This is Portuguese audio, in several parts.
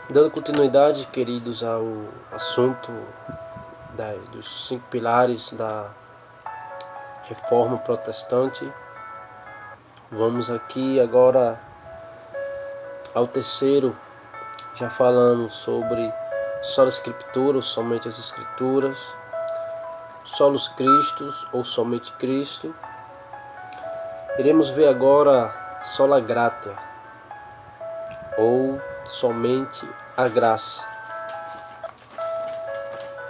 Dando continuidade, queridos, ao assunto dos 5 pilares da Reforma Protestante, vamos aqui agora ao terceiro. Já falamos sobre sola Escritura, ou somente as Escrituras, solos Christus, ou somente Cristo. Iremos ver agora sola gratia, ou somente a graça.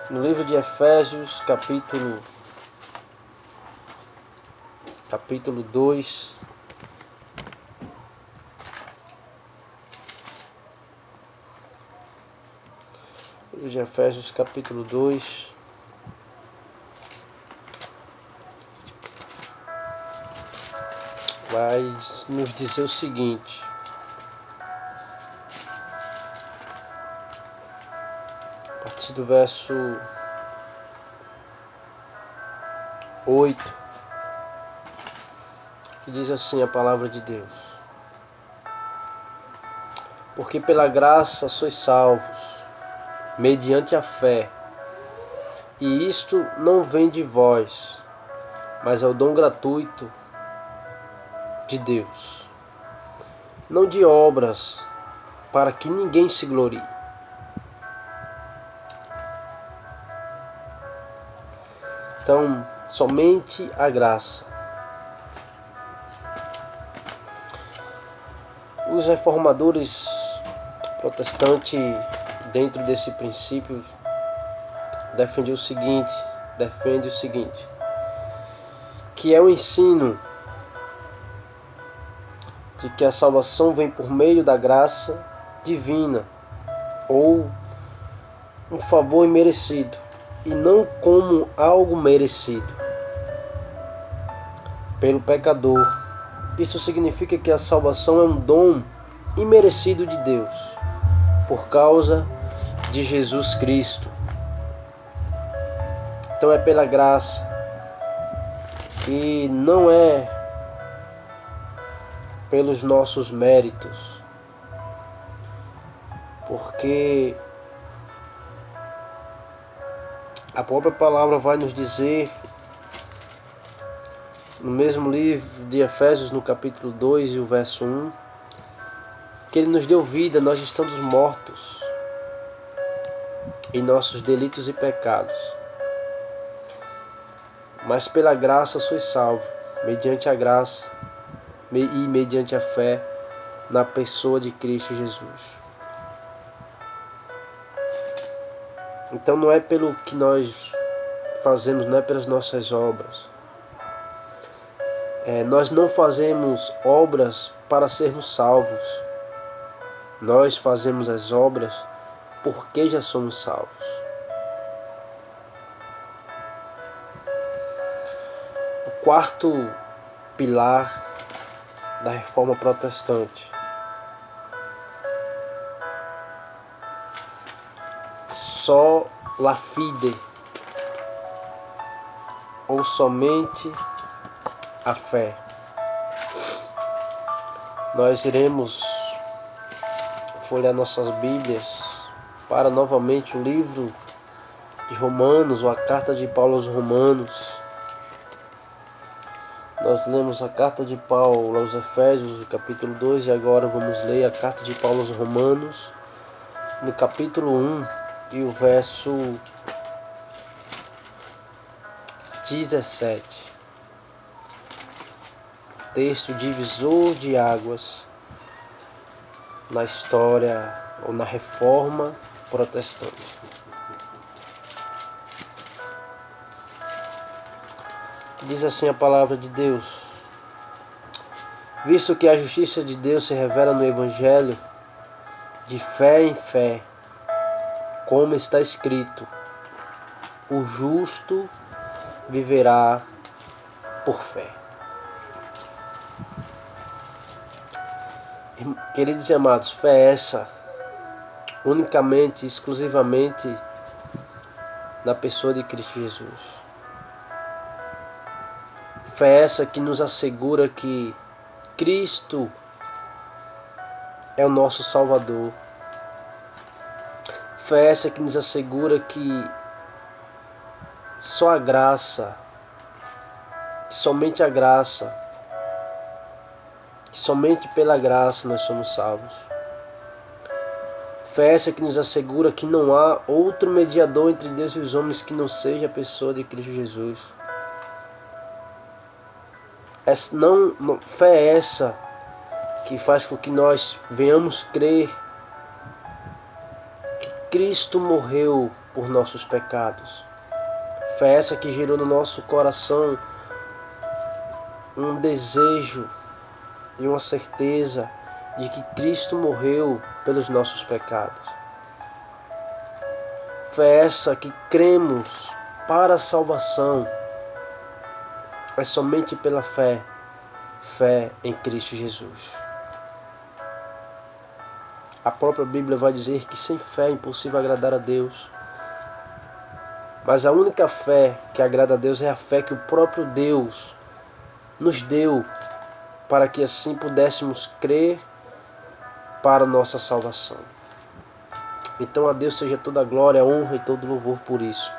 No livro de Efésios, capítulo 2, livro de Efésios, capítulo 2, vai nos dizer o seguinte: a partir do verso 8, que diz assim a palavra de Deus: porque pela graça sois salvos, mediante a fé, e isto não vem de vós, mas é o dom gratuito de Deus, não de obras, para que ninguém se glorie. Então, somente a graça. Os reformadores protestantes, dentro desse princípio, defendem o seguinte, que é o ensino de que a salvação vem por meio da graça divina, ou um favor imerecido, e não como algo merecido pelo pecador. Isso significa que a salvação é um dom imerecido de Deus, por causa de Jesus Cristo. Então é pela graça, e não é pelos nossos méritos, porque a própria palavra vai nos dizer, no mesmo livro de Efésios, no capítulo 2 e o verso 1, que Ele nos deu vida, nós estamos mortos em nossos delitos e pecados. Mas pela graça sois salvos, mediante a graça e mediante a fé na pessoa de Cristo Jesus. Então não é pelo que nós fazemos, não é pelas nossas obras. Nós não fazemos obras para sermos salvos. Nós fazemos as obras porque já somos salvos. O quarto pilar da Reforma Protestante: sola fide, ou somente a fé. Nós iremos folhear nossas Bíblias para novamente o livro de Romanos, ou a carta de Paulo aos Romanos. Nós lemos a carta de Paulo aos Efésios, no capítulo 2, e agora vamos ler a carta de Paulo aos Romanos, no capítulo 1 e o verso 17. Texto divisor de águas na história ou na Reforma Protestante. Diz assim a palavra de Deus: visto que a justiça de Deus se revela no Evangelho, de fé em fé, como está escrito: o justo viverá por fé. Queridos e amados, fé é essa unicamente, exclusivamente na pessoa de Cristo Jesus. Fé é essa que nos assegura que Cristo é o nosso Salvador, Fé essa que nos assegura que só a graça, que somente a graça, que somente pela graça nós somos salvos. Fé essa que nos assegura que não há outro mediador entre Deus e os homens que não seja a pessoa de Cristo Jesus. Fé essa que faz com que nós venhamos crer que Cristo morreu por nossos pecados. Fé essa que gerou no nosso coração um desejo e uma certeza de que Cristo morreu pelos nossos pecados. Fé essa que cremos para a salvação é somente pela fé, fé em Cristo Jesus. A própria Bíblia vai dizer que sem fé é impossível agradar a Deus. Mas a única fé que agrada a Deus é a fé que o próprio Deus nos deu para que assim pudéssemos crer para a nossa salvação. Então a Deus seja toda a glória, a honra e todo louvor por isso.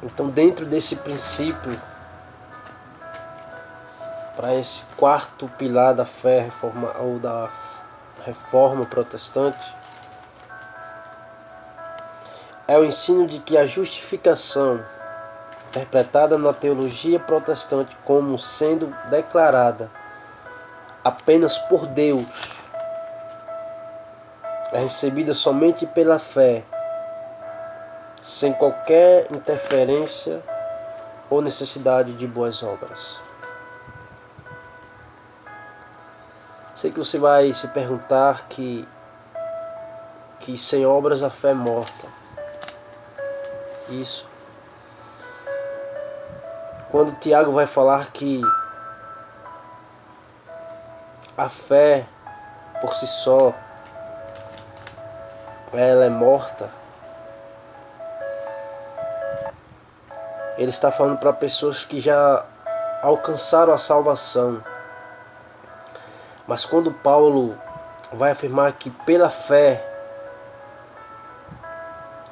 Então, dentro desse princípio, para esse quarto pilar da fé ou da reforma protestante, é o ensino de que a justificação, interpretada na teologia protestante como sendo declarada apenas por Deus, é recebida somente pela fé, sem qualquer interferência ou necessidade de boas obras. Sei que você vai se perguntar que sem obras a fé é morta. Isso. Quando Tiago vai falar que a fé por si só ela é morta, ele está falando para pessoas que já alcançaram a salvação. Mas quando Paulo vai afirmar que pela fé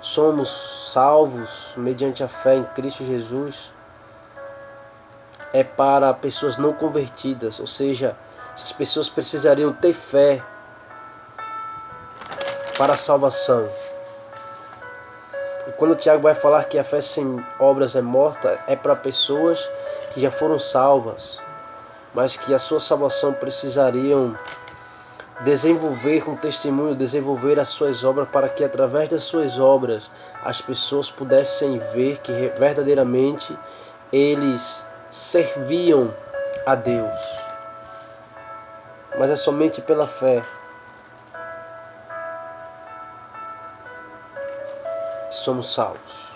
somos salvos mediante a fé em Cristo Jesus, é para pessoas não convertidas, ou seja, essas pessoas precisariam ter fé para a salvação. E quando o Tiago vai falar que a fé sem obras é morta, é para pessoas que já foram salvas, mas que a sua salvação precisariam desenvolver com testemunho, desenvolver as suas obras, para que através das suas obras as pessoas pudessem ver que verdadeiramente eles serviam a Deus. Mas é somente pela fé que somos salvos.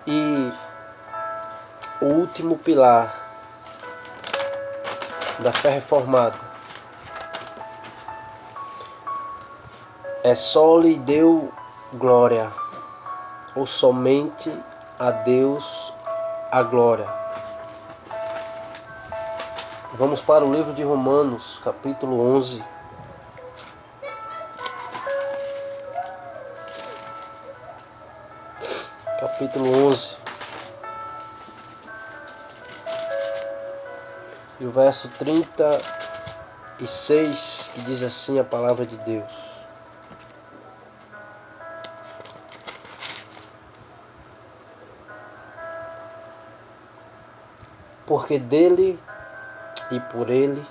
E o último pilar da fé reformada é só lhe deu glória, ou somente a Deus a glória. Vamos para o livro de Romanos, capítulo 11. Capítulo 11. E o verso 36, que diz assim a palavra de Deus: porque dele e por ele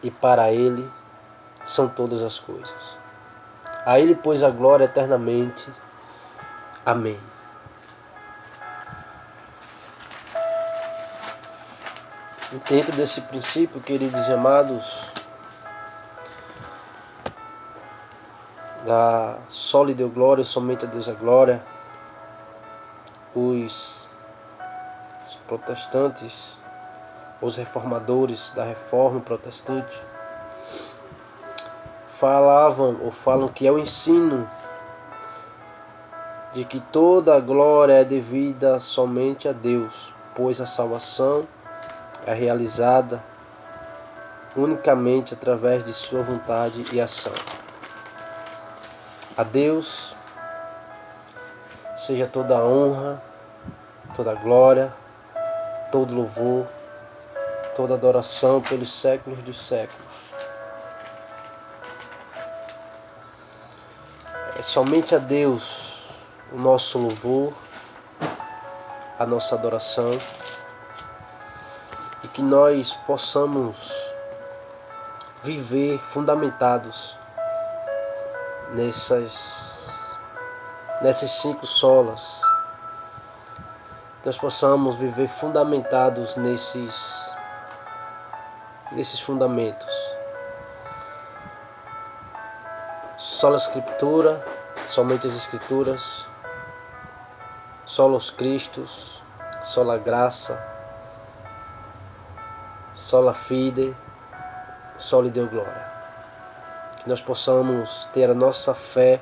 e para ele são todas as coisas. A ele, pois, a glória eternamente. Amém. Dentro desse princípio, queridos e amados, da só lhe deu glória, somente a Deus a glória, os protestantes, os reformadores da reforma protestante, falam que é o ensino de que toda a glória é devida somente a Deus, pois a salvação é realizada unicamente através de sua vontade e ação. A Deus seja toda a honra, toda a glória, todo louvor, toda adoração pelos séculos dos séculos. É somente a Deus o nosso louvor, a nossa adoração, e que nós possamos viver fundamentados nessas 5 solas. Nós possamos viver fundamentados nesses fundamentos. Sola Escritura, somente as Escrituras, solos Christus, sola graça, sola fide, sola Deo glória. Que nós possamos ter a nossa fé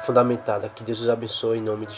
fundamentada. Que Deus os abençoe em nome de Jesus.